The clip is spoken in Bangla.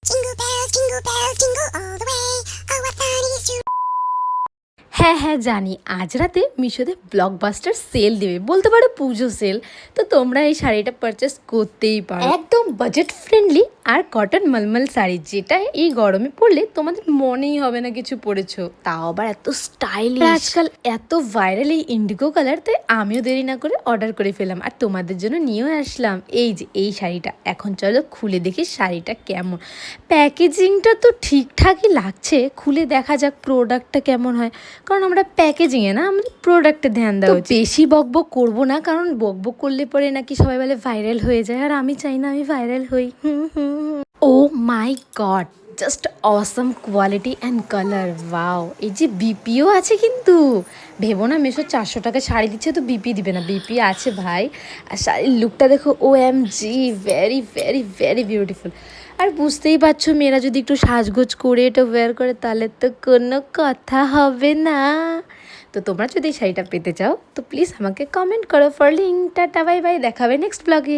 Jingle bells, jingle all the way. Oh, what fun it is to হ্যাঁ হ্যাঁ জানি, আজ রাতে মিশোতে ব্লকবাস্টার সেল দেবে, বলতে পারো পুজো সেল। তো তোমরা এই শাড়িটা পারচেস করতেই পারো, একদম বাজেট ফ্রেন্ডলি আর কটন মলমল শাড়ি, যেটা এই গরমে পরলে তোমাদের মনেই হবে না কিছু পরেছো, তাও আবার এত স্টাইলিশ। আজকাল এত ভাইরাল এই ইন্ডিগো কালার, তাই আমিও দেরি না করে অর্ডার করে ফেলাম আর তোমাদের জন্য নিয়েও আসলাম। এই যে এই শাড়িটা, এখন চলো খুলে দেখি শাড়িটা কেমন। প্যাকেজিংটা তো ঠিকঠাকই লাগছে, খুলে দেখা যাক প্রোডাক্টটা কেমন হয়, কারণ আমরা প্যাকেজিংয়ে না, আমরা প্রোডাক্টে ধ্যান দেওয়া উচিত। বেশি বকবক করবো না, কারণ বকবক করলে পরে নাকি সবাই বলে ভাইরাল হয়ে যায়, আর আমি চাই না আমি ভাইরাল হই। Oh my god, just awesome quality and colour, wow. এই যে বিপিও আছে, কিন্তু ভেবো না মেশো 400 টাকা শাড়ি দিচ্ছে তো বিপি দিবে না, বিপি আছে ভাই। আর শাড়ির লুকটা দেখো, OMG, very very very beautiful. আর বুঝতেই পারছো, মেয়েরা যদি একটু সাজগোজ করে এটা ওয়্যার করে তাহলে তো কোনো কথা হবে না। তো তোমরা যদি এই শাড়িটা পেতে চাও তো প্লিজ আমাকে কমেন্ট করো for link. Tata bye bye, দেখাবে নেক্সট ব্লগে।